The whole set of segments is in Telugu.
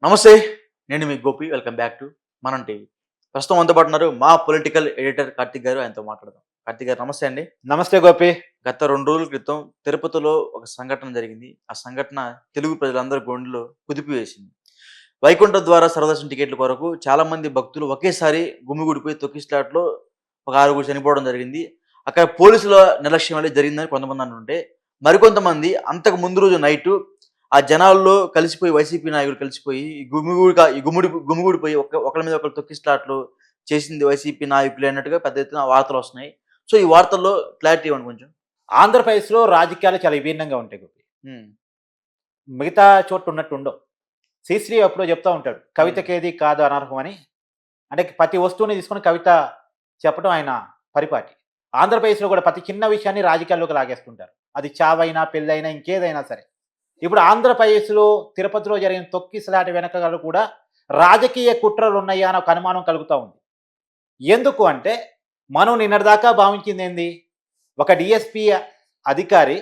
నమస్తే. నేను మీ గోపి. వెల్కమ్ బ్యాక్ టు మనం టీవీ. ప్రస్తుతం మనతో పాటు ఉన్నారు మా పొలిటికల్ ఎడిటర్ కార్తీక్ గారు. ఆయనతో మాట్లాడదాం. కార్తీక్ గారు నమస్తే అండి. నమస్తే గోపి. గత 2 రోజుల క్రితం తిరుపతిలో ఒక సంఘటన జరిగింది. ఆ సంఘటన తెలుగు ప్రజలందరి గుండెల్లో కుదిపివేసింది. వైకుంఠం ద్వారా సర్వదర్శనం టికెట్ల కొరకు చాలామంది భక్తులు ఒకేసారి గుమిగూడిపోయి తొక్కిసలాటలో ఒక 6గురు చనిపోవడం జరిగింది. అక్కడ పోలీసుల నిర్లక్ష్యం వల్లే జరిగిందని కొంతమంది అంటుంటే, మరికొంతమంది అంతకు ముందు రోజు నైటు ఆ జనాల్లో కలిసిపోయి వైసీపీ నాయకులు కలిసిపోయి గుమిగూడిపోయి ఒకళ్ళ మీద ఒకళ్ళు తొక్కిసలాటలు చేసింది వైసీపీ నాయకులే అన్నట్టుగా పెద్ద ఎత్తున వార్తలొస్తున్నాయి. సో, ఈ వార్తల్లో క్లారిటీ ఇవ్వండి కొంచెం. ఆంధ్రప్రదేశ్‌లో రాజకీయాలు చాలా విభిన్నంగా ఉంటాయి గోపి. హ్మ్. మిగతా చోట్ల ఉన్నట్టు ఉండవు. శ్రీశ్రీ ఎప్పుడో చెప్తా ఉంటాడు. హ్మ్. కవితకేది కాదు అనర్హం అని. అంటే ప్రతి వస్తువుని తీసుకొని కవిత చెప్పడం ఆయన పరిపాటి. ఆంధ్రప్రదేశ్‌లో కూడా ప్రతి చిన్న విషయాన్ని రాజకీయాల్లోకి లాగేస్తుంటారు. అది చావైనా, పెళ్ళైనా, ఇంకేదైనా సరే. ఇప్పుడు ఆంధ్రప్రదేశ్‌లో తిరుపతిలో జరిగిన తొక్కిసలాట వెనకాల కూడా రాజకీయ కుట్రలు ఉన్నాయా అని ఒక అనుమానం కలుగుతా ఉంది. ఎందుకు అంటే మనం నిన్నటిదాకా భావించిందేంది? ఒక డీఎస్పీ అధికారి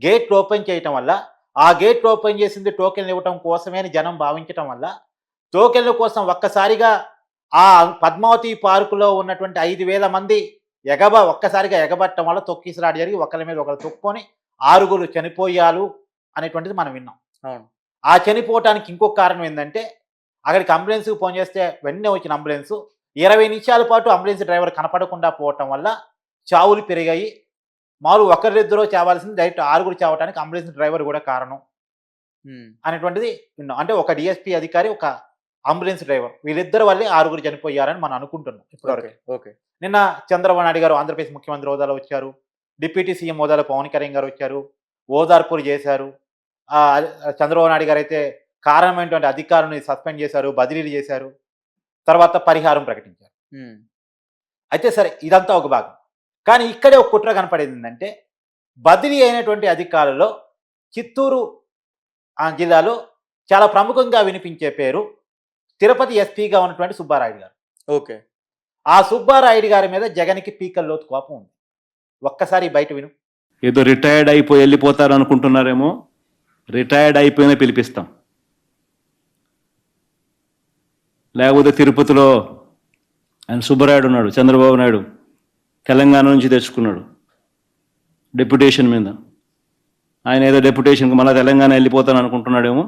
గేట్లు ఓపెన్ చేయటం వల్ల, ఆ గేట్లు ఓపెన్ చేసింది టోకెన్లు ఇవ్వటం కోసమే అని జనం భావించటం వల్ల, టోకెన్ల కోసం ఒక్కసారిగా ఆ పద్మావతి పార్కులో ఉన్నటువంటి 5,000 మంది ఒక్కసారిగా ఎగబట్టడం వల్ల తొక్కిసలాట జరిగి ఒకళ్ళ మీద ఒకళ్ళు తొక్కుకొని 6గురు చనిపోయారు అనేటువంటిది మనం విన్నాం. అవును. ఆ చనిపోవటానికి ఇంకొక కారణం ఏందంటే, అక్కడికి అంబులెన్స్‌కి ఫోన్ చేస్తే వెంటనే వచ్చిన అంబులెన్సు 20 నిమిషాల పాటు అంబులెన్స్ డ్రైవర్ కనపడకుండా పోవటం వల్ల చావులు పెరిగాయి. మాములుగా ఒకరిద్దరో చావాల్సింది డైరెక్ట్ 6గురు చావటానికి అంబులెన్స్ డ్రైవర్ కూడా కారణం హ్మ్. అనేటువంటిది విన్నాం. అంటే ఒక డీఎస్పీ అధికారి, ఒక అంబులెన్స్ డ్రైవర్ వీళ్ళిద్దరి వల్లే 6గురు చనిపోయారని మనం అనుకుంటున్నాం ఓకే. ఇప్పటివరకు. ఓకే. నిన్న చంద్రబాబు నాయుడు గారు ఆంధ్రప్రదేశ్ ముఖ్యమంత్రి హోదాలో వచ్చారు. డిప్యూటీ సీఎం హోదాలో పవన్ కళ్యాణ్ గారు వచ్చారు. ఓదార్పులు చేశారు. చంద్రబాబు నాయుడు గారైతే కారణమైనటువంటి అధికారులని సస్పెండ్ చేశారు, బదిలీలు చేశారు. తర్వాత పరిహారం ప్రకటించారు. హ్మ్. అయితే సరే ఇదంతా ఒక భాగం. కానీ ఇక్కడే ఒక కుట్ర కనపడేదేంటంటే, బదిలీ అయినటువంటి అధికారులలో చిత్తూరు జిల్లాలో చాలా ప్రముఖంగా వినిపించే పేరు తిరుపతి ఎస్పీగా ఉన్నటువంటి సుబ్బారాయుడు గారు. ఓకే. ఆ సుబ్బారాయుడు గారి మీద జగన్‌కి పీకల లోతు కోపం ఉంది. ఒక్కసారి బయట విను. ఏదో రిటైర్డ్ అయిపోయి వెళ్ళిపోతారు అనుకుంటున్నారేమో. రిటైర్డ్ అయిపోయినా పిలిపిస్తాం. లేకపోతే తిరుపతిలో ఆయన సుబ్బరాయుడు ఉన్నాడు, చంద్రబాబు నాయుడు తెలంగాణ నుంచి తెచ్చుకున్నాడు డెప్యుటేషన్ మీద. ఆయన ఏదో డెప్యుటేషన్కి మళ్ళీ తెలంగాణ వెళ్ళిపోతాను అనుకుంటున్నాడేమో.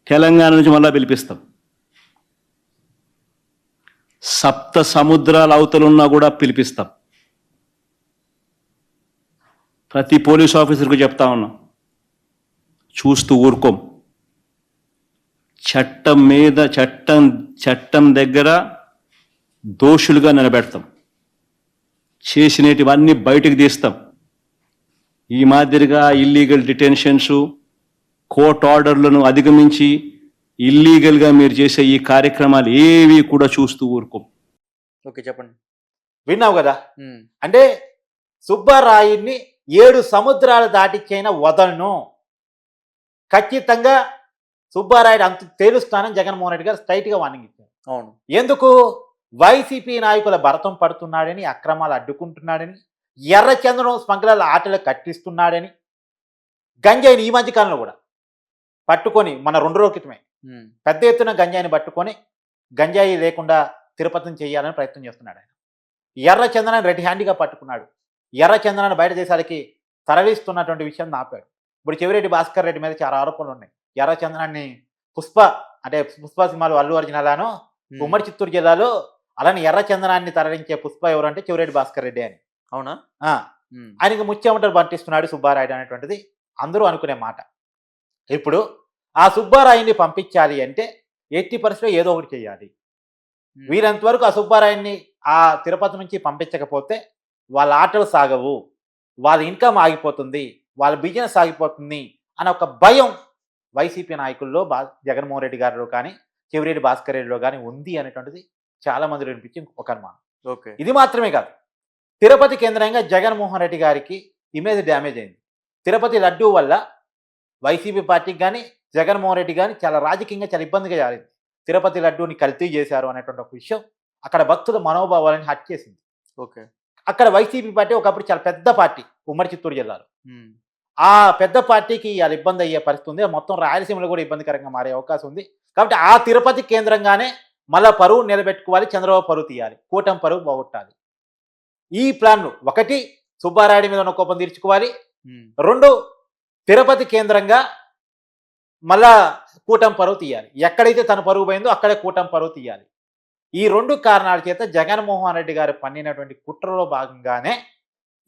తెలంగాణ నుంచి మళ్ళీ పిలిపిస్తాం. సప్త సముద్రాల అవతలున్నా కూడా పిలిపిస్తాం. ప్రతి పోలీస్ ఆఫీసర్కు చెప్తా ఉన్నాం, చూస్తూ ఊరుకోం. చట్టం మీద చట్టం దగ్గర దోషులుగా నిలబెడతాం. చేసినటివన్నీ బయటకు తీస్తాం. ఈ మాదిరిగా ఇల్లీగల్ డిటెన్షన్స్, కోర్ట్ ఆర్డర్లను అధిగమించి ఇల్లీగల్గా మీరు చేసే ఈ కార్యక్రమాలు ఏవి కూడా చూస్తూ ఊరుకోం. ఓకే. చెప్పండి. విన్నావు కదా! హ్మ్. అంటే సుబ్బారాయుడిని 7 సముద్రాలు దాటిచ్చైనా వదలను. ఖచ్చితంగా సుబ్బారాయుడు అంత తేలుస్తానని జగన్మోహన్ రెడ్డి గారు స్ట్రైట్‌గా వార్నింగ్ ఇచ్చారు. అవును. ఎందుకు? వైసీపీ నాయకుల భరతం పడుతున్నాడని, అక్రమాలు అడ్డుకుంటున్నాడని, ఎర్రచందనం స్మగ్లర్ల ఆటలు కట్టిస్తున్నాడని, గంజాయిని ఈ మధ్య కాలంలో కూడా పట్టుకొని మన 2 రోజుల క్రితమే హ్మ్. పెద్ద ఎత్తున గంజాయిని పట్టుకొని గంజాయి లేకుండా తిరుపతిని చేయాలని ప్రయత్నం చేస్తున్నాడు ఆయన. ఎర్రచందనాన్ని రెడ్ హ్యాండ్‌గా పట్టుకున్నాడు. ఎర్రచందనాన్ని బయట దేశాలకి తరలిస్తున్నటువంటి విషయాన్ని ఆపాడు. ఇప్పుడు చెవిరెడ్డి భాస్కర్ రెడ్డి మీద చాలా ఆరోపణలు ఉన్నాయి. ఎర్రచందనాన్ని పుష్ప సినిమాలో అల్లు అర్జున్ అలానో హ్మ్. ఉమ్మడి చిత్తూరు జిల్లాలో అలానే ఎర్రచందనాన్ని తరలించే పుష్ప ఎవరంటే చెవిరెడ్డి భాస్కర్ రెడ్డి అని. అవునా? ఆ! హ్మ్. ఆయనకి ముచ్చెమటలు పట్టిస్తున్నాడు సుబ్బారాయుడు అనేటువంటిది అందరూ అనుకునే మాట. ఇప్పుడు ఆ సుబ్బారాయుడిని పంపించాలి అంటే ఎట్టి పరిస్థితిలో ఏదో ఒకటి చేయాలి. హ్మ్. వీరంత వరకు ఆ సుబ్బారాయుడిని ఆ తిరుపతి నుంచి పంపించకపోతే వాళ్ళ ఆటలు సాగవు, వాళ్ళ ఇన్కమ్ ఆగిపోతుంది, వాళ్ళ బిజినెస్ ఆగిపోతుంది అనే ఒక భయం వైసీపీ నాయకుల్లో జగన్మోహన్ రెడ్డి గారిలో కానీ, చెవిరెడ్డి భాస్కర్ రెడ్డిలో కానీ ఉంది అనేటువంటిది చాలా మందిలో వినిపించి ఒక అనుమానం. ఓకే. ఇది మాత్రమే కాదు, తిరుపతి కేంద్రంగా జగన్మోహన్ రెడ్డి గారికి ఇమేజ్ డ్యామేజ్ అయింది. తిరుపతి లడ్డూ వల్ల వైసీపీ పార్టీకి కానీ, జగన్మోహన్ రెడ్డి కానీ చాలా రాజకీయంగా చాలా ఇబ్బందిగా జారింది. తిరుపతి లడ్డూని కల్తీ చేశారు అనేటువంటి ఒక విషయం అక్కడ భక్తుల మనోభావాలను హత్య చేసింది. ఓకే. అక్కడ వైసీపీ పార్టీ ఒకప్పుడు చాలా పెద్ద పార్టీ ఉమ్మడి చిత్తూరు జిల్లాలో. హ్మ్. ఆ పెద్ద పార్టీకి అది ఇబ్బంది అయ్యే పరిస్థితి ఉంది. మొత్తం రాయలసీమలో కూడా ఇబ్బందికరంగా మారే అవకాశం ఉంది. కాబట్టి ఆ తిరుపతి కేంద్రంగానే మళ్ళా పరువు నిలబెట్టుకోవాలి, చంద్రబాబు పరువు తీయాలి, కూటమి పరువు పోగొట్టాలి. ఈ ప్లాన్లు ఒకటి సుబ్బారాయుడు మీద ఉన్న కోపం తీర్చుకోవాలి, ఉమ్, 2 తిరుపతి కేంద్రంగా మళ్ళా కూటమి పరువు తీయాలి. ఎక్కడైతే తన పరువు పోయిందో అక్కడే కూటమి పరువు తీయాలి. ఈ 2 కారణాల చేత జగన్మోహన్ రెడ్డి గారు పన్నినటువంటి కుట్రలో భాగంగానే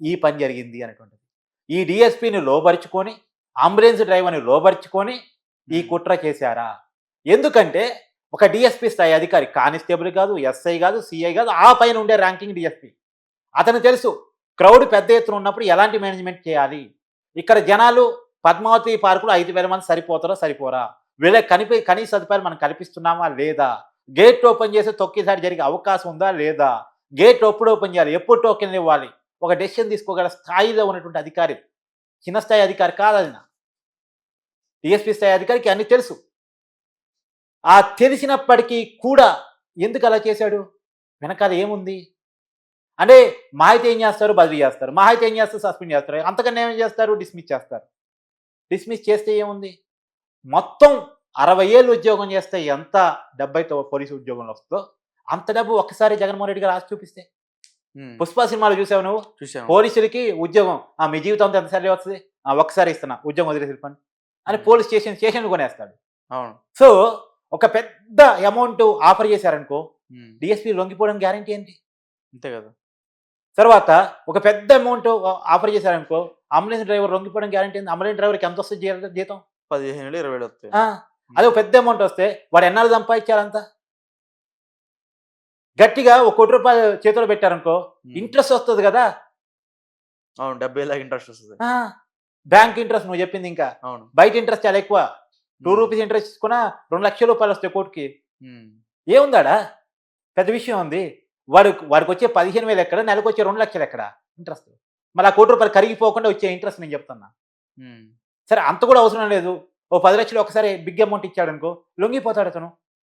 ఈ పని జరిగింది అనేటువంటిది. ఈ డిఎస్పీని లోబరుచుకొని, అంబులెన్స్ డ్రైవర్ని లోబరుచుకొని ఈ కుట్ర చేశారా? ఎందుకంటే ఒక డిఎస్పీ స్థాయి అధికారి, కానిస్టేబుల్ కాదు, ఎస్ఐ కాదు, సిఐ కాదు, ఆ పైన ఉండే ర్యాంకింగ్ డిఎస్పీ. అతను తెలుసు క్రౌడ్ పెద్ద ఎత్తున ఉన్నప్పుడు ఎలాంటి మేనేజ్మెంట్ చేయాలి. ఇక్కడ జనాలు పద్మావతి పార్కులో 5,000 మంది సరిపోతారా సరిపోరా, వీళ్ళకి కనీస సదుపాయాలు మనం కల్పిస్తున్నామా లేదా, గేట్ ఓపెన్ చేసి తొక్కిసారి జరిగే అవకాశం ఉందా లేదా, గేట్ ఎప్పుడు ఓపెన్ చేయాలి, ఎప్పుడు టోకెన్లు ఇవ్వాలి, ఒక డెసిషన్ తీసుకోగల స్థాయిలో ఉన్నటువంటి అధికారి. చిన్న స్థాయి అధికారి కాదు అది. డిఎస్పీ స్థాయి అధికారికి అన్ని తెలుసు. ఆ తెలిసినప్పటికీ కూడా ఎందుకు అలా చేశాడు? వెనకాల ఏముంది అంటే, మా అయితే ఏం చేస్తారు, బదిలీ చేస్తారు, మా అయితే ఏం చేస్తారు, సస్పెండ్ చేస్తారు, అంతకన్నా ఏమేం చేస్తారు, డిస్మిస్ చేస్తారు. డిస్మిస్ చేస్తే ఏముంది? మొత్తం 60 ఏళ్ళు ఉద్యోగం చేస్తే ఎంత డబ్బైతే పోలీసు ఉద్యోగంలో వస్తుందో అంత డబ్బు ఒక్కసారి జగన్మోహన్ రెడ్డి గారు ఆశ చూపిస్తే. ఉమ్, పుష్ప సినిమాలో చూసావు నువ్వు, చూసాము. పోలీసులకి ఉద్యోగం మీ జీవితం అంతా ఎంత సార్లు వస్తుంది, ఒక్కసారి ఇస్తున్నా ఉద్యోగం వదిలేసి వెళ్ళిపోండి అని పోలీస్ స్టేషన్ కొనేస్తాడు. అవును. సో ఒక పెద్ద అమౌంట్ ఆఫర్ చేశారనుకో, ఉమ్, డిఎస్పీ లొంగిపోవడం గ్యారంటీ ఏంటి? అంతే కదా. తర్వాత ఒక పెద్ద అమౌంట్ ఆఫర్ చేశారనుకో, అంబులెన్స్ డ్రైవర్ లొంగిపోవడం గ్యారంటీ ఏంటి? అంబులెన్స్ డ్రైవర్కి ఎంత వస్తుంది జీతం? 15,000 20,000 వస్తాయి. అదే ఒక పెద్ద అమౌంట్ వస్తే వాడు ఎన్నాళ్ళు సంపాదించాలంతా? గట్టిగా ఒక ₹1 కోటి చేతిలో పెట్టారనుకో, ఇంట్రెస్ట్ వస్తుంది కదా. అవును, 70 లాగా ఇంట్రెస్ట్ వస్తుంది. బ్యాంక్ ఇంట్రెస్ట్ నువ్వు చెప్పింది, ఇంకా అవును. బయట ఇంట్రెస్ట్ చాలా ఎక్కువ. ₹2 ఇంట్రెస్ట్ తీసుకున్నా ₹2,00,000 వస్తాయి కోటికి. ఉమ్, ఏముందాడా పెద్ద విషయం ఉంది? వాడికి వచ్చే 15,000 ఎక్కడ, నెలకు వచ్చే 2 లక్షలు ఎక్కడ ఇంట్రెస్ట్? మళ్ళీ ఆ ₹1 కోటి కరిగిపోకుండా వచ్చే ఇంట్రెస్ట్ నేను చెప్తున్నా. ఉమ్, సరే అంత కూడా అవసరం లేదు. ఓ 10 లక్షలు ఒకసారి బిగ్ అమౌంట్ ఇచ్చాడు అనుకో, లొంగిపోతాడు అతను.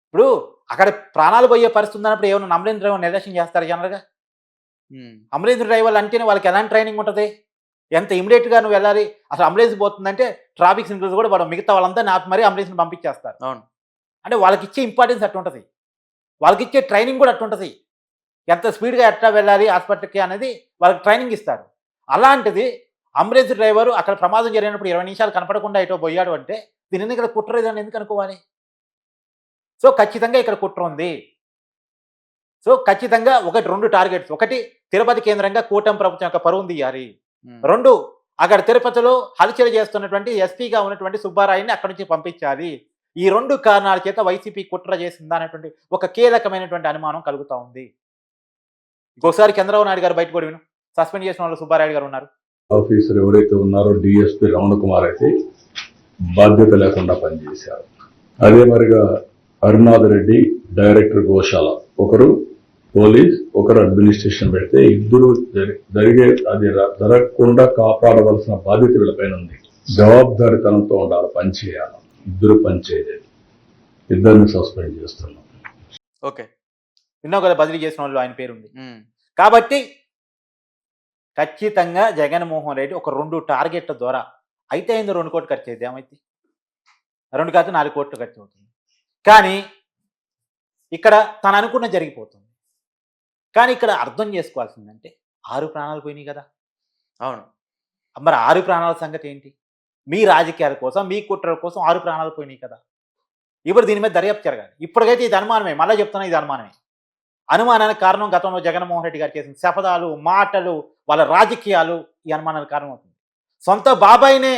ఇప్పుడు అక్కడ ప్రాణాలు పోయే పరిస్థితి ఉన్నప్పుడు ఏమైనా అంబులెన్స్ డ్రైవర్ నిర్లక్ష్యం చేస్తారు జనరల్గా? ఉమ్, అంబులెన్స్ డ్రైవర్లు అంటేనే వాళ్ళకి ఎలాంటి ట్రైనింగ్ ఉంటుంది, ఎంత ఇమీడియట్గా నువ్వు వెళ్ళాలి. అసలు అంబులెన్స్ పోతుందంటే ట్రాఫిక్ సిగ్నల్స్ కూడా వాడు మిగతా వాళ్ళంతా నాపి మరీ అంబులెన్స్ని పంపించేస్తారు. అవును. అంటే వాళ్ళకి ఇచ్చే ఇంపార్టెన్స్ అట్టుంటుంది, వాళ్ళకి ఇచ్చే ట్రైనింగ్ కూడా అట్టుంటుంది. ఎంత స్పీడ్గా ఎట్లా వెళ్ళాలి హాస్పిటల్కి అనేది వాళ్ళకి ట్రైనింగ్ ఇస్తారు. అలాంటిది అంబులెన్స్ డ్రైవరు అక్కడ ప్రమాదం జరిగినప్పుడు 20 నిమిషాలు కనపడకుండా ఎటో పోయాడు అంటే దీనిని ఇక్కడ కుట్ర లేదని ఎందుకు అనుకోవాలి? సో ఖచ్చితంగా ఇక్కడ కుట్ర ఉంది. సో ఖచ్చితంగా 2 టార్గెట్స్. ఒకటి, తిరుపతి కేంద్రంగా కూటమి ప్రభుత్వం యొక్క పరువును తీయాలి. ఉమ్, 2, అక్కడ తిరుపతిలో హల్చల్ చేస్తున్నటువంటి ఎస్పీగా ఉన్నటువంటి సుబ్బారాయుడిని అక్కడి నుంచి పంపించాలి. ఈ 2 కారణాల చేత వైసీపీ కుట్ర చేసిందా అనేటువంటి ఒక కీలకమైనటువంటి అనుమానం కలుగుతా ఉంది. ఇంకోసారి చంద్రబాబు నాయుడు గారు బయట కూడా విను, సస్పెండ్ చేసిన వాళ్ళు సుబ్బారాయుడు గారు ఉన్నారు. ఆఫీసర్ ఎవరైతే ఉన్నారో డిఎస్పీ రమణ కుమార్ అయితే బాధ్యత లేకుండా పనిచేశారు. అదే మరిగా హరినాథ్ రెడ్డి డైరెక్టర్ గోశాల, ఒకరు పోలీస్, ఒకరు అడ్మినిస్ట్రేషన్ పెడితే ఇద్దరు అది జరగకుండా కాపాడవలసిన బాధ్యత వీళ్ళపైన ఉంది. జవాబుదారితనంతో ఉండాలి, పని చేయాలి. ఇద్దరు పని చేయలేదు, ఇద్దరిని సస్పెండ్ చేస్తున్నాం. ఓకే. విన్నావు కదా, బదిలీ చేసిన వాళ్ళు ఆయన పేరు ఉంది. ఉమ్, కాబట్టి ఖచ్చితంగా జగన్మోహన్ రెడ్డి ఒక 2 టార్గెట్ల ద్వారా అయితే అయింది. 2 కోట్లు ఖర్చు అయితే ఏమైతే 2 కాదు 4 కోట్లు ఖర్చు అవుతుంది. కానీ ఇక్కడ తను అనుకున్న జరిగిపోతుంది. కానీ ఇక్కడ అర్థం చేసుకోవాల్సిందంటే 6 ప్రాణాలు పోయినాయి కదా. అవును. మరి 6 ప్రాణాల సంగతి ఏంటి? మీ రాజకీయాల కోసం, మీ కుట్రల కోసం 6 ప్రాణాలు పోయినాయి కదా. ఇప్పుడు దీని మీద దర్యాప్తు జరగాలి. ఇప్పటికైతే ఇది అనుమానమే, మళ్ళీ చెప్తున్నా ఇది అనుమానమే. అనుమానానికి కారణం గతంలో జగన్మోహన్ రెడ్డి గారు చేసిన శపథాలు, మాటలు, వాళ్ళ రాజకీయాలు ఈ అనుమానానికి కారణం అవుతుంది. సొంత బాబాయినే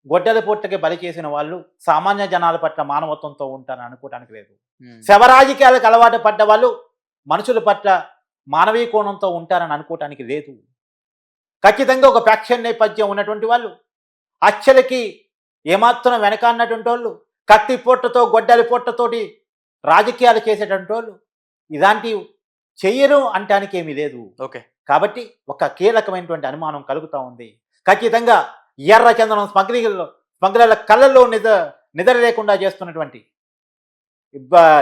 గొడ్డల పొట్టకి బలి చేసిన వాళ్ళు సామాన్య జనాల పట్ల మానవత్వంతో ఉంటారని అనుకోవడానికి లేదు. ఉమ్, శవ రాజకీయాలకు అలవాటు పడ్డ వాళ్ళు మనుషుల పట్ల మానవీయ కోణంతో ఉంటారని అనుకోవటానికి లేదు. ఖచ్చితంగా ఒక ఫ్యాక్షన్ నేపథ్యం ఉన్నటువంటి వాళ్ళు, హత్యలకి ఏమాత్రం వెనకాడినటువంటి వాళ్ళు, కత్తి పొట్టతో గొడ్డలి పొట్టతోటి రాజకీయాలు చేసేటువంటి వాళ్ళు ఇలాంటి చెయ్యరు అంటానికి ఏమీ లేదు. ఓకే. కాబట్టి ఒక కీలకమైనటువంటి అనుమానం కలుగుతూ ఉంది. ఖచ్చితంగా ఎర్ర చందనం స్మగ్లర్ల కళ్ళల్లో నిద్ర లేకుండా చేస్తున్నటువంటి,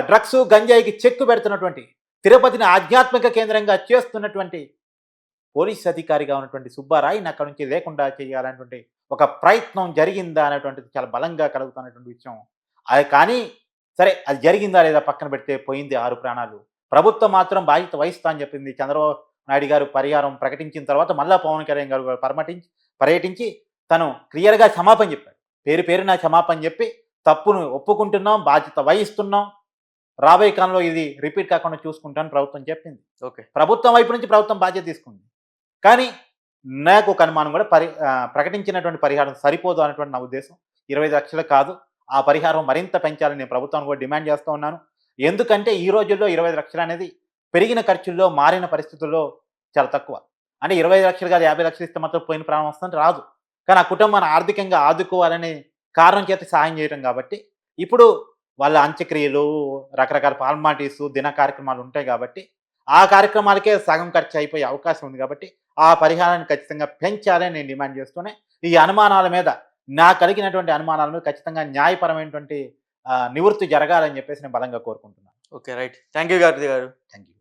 డ్రగ్స్ గంజాయికి చెక్కు పెడుతున్నటువంటి, తిరుపతిని ఆధ్యాత్మిక కేంద్రంగా చేస్తున్నటువంటి పోలీస్ అధికారిగా ఉన్నటువంటి సుబ్బారాయుని అక్కడ నుంచి లేకుండా చేయాలనేటువంటి ఒక ప్రయత్నం జరిగిందా అనేటువంటిది చాలా బలంగా కలుగుతున్నటువంటి విషయం. అది కానీ సరే అది జరిగిందా లేదా పక్కన పెడితే పోయింది 6 ప్రాణాలు. ప్రభుత్వం మాత్రం బాధ్యత వహిస్తా అని చెప్పింది. చంద్రబాబు నాయుడు గారు పరిహారం ప్రకటించిన తర్వాత మళ్ళా పవన్ కళ్యాణ్ గారు పర్యటించి తను క్లియర్‌గా క్షమాపణ చెప్పాడు. పేరున క్షమాపణ చెప్పి తప్పును ఒప్పుకుంటున్నాం, బాధ్యత వహిస్తున్నాం. రాబోయే కాలంలో ఇది రిపీట్ కాకుండా చూసుకుంటామని ప్రభుత్వం చెప్పింది. ఓకే. ప్రభుత్వం వైపు నుంచి ప్రభుత్వం బాధ్యత తీసుకుంది. కానీ నాకు ఒక అనుమానం కూడా ప్రకటించినటువంటి పరిహారం సరిపోదు అనేటువంటి నా ఉద్దేశం. 25 లక్షలు కాదు. ఆ పరిహారం మరింత పెంచాలని నేను ప్రభుత్వాన్ని కూడా డిమాండ్ చేస్తూ ఉన్నాను. ఎందుకంటే ఈ రోజుల్లో 25 లక్షలు అనేది పెరిగిన ఖర్చుల్లో మారిన పరిస్థితుల్లో చాలా తక్కువ. అంటే 25 లక్షలు కాదు 50 లక్షలు ఇస్తే మాత్రం పోయిన ప్రాణం వస్తుందంటే రాదు. కానీ ఆ కుటుంబాన్ని ఆర్థికంగా ఆదుకోవాలనే కారణం చేత సహాయం చేయడం కాబట్టి ఇప్పుడు వాళ్ళ అంత్యక్రియలు, రకరకాల ఫార్మాలిటీస్, దిన కార్యక్రమాలు ఉంటాయి కాబట్టి ఆ కార్యక్రమాలకే సగం ఖర్చు అయిపోయే అవకాశం ఉంది కాబట్టి ఆ పరిహారాన్ని ఖచ్చితంగా పెంచాలని నేను డిమాండ్ చేస్తూనే ఈ అనుమానాల మీద నాకు కలిగినటువంటి అనుమానాల మీద ఖచ్చితంగా న్యాయపరమైనటువంటి నివృత్తి జరగాలని చెప్పేసి నేను బలంగా కోరుకుంటున్నాను. Okay. Right. Thank you Karthi గారు. Thank you.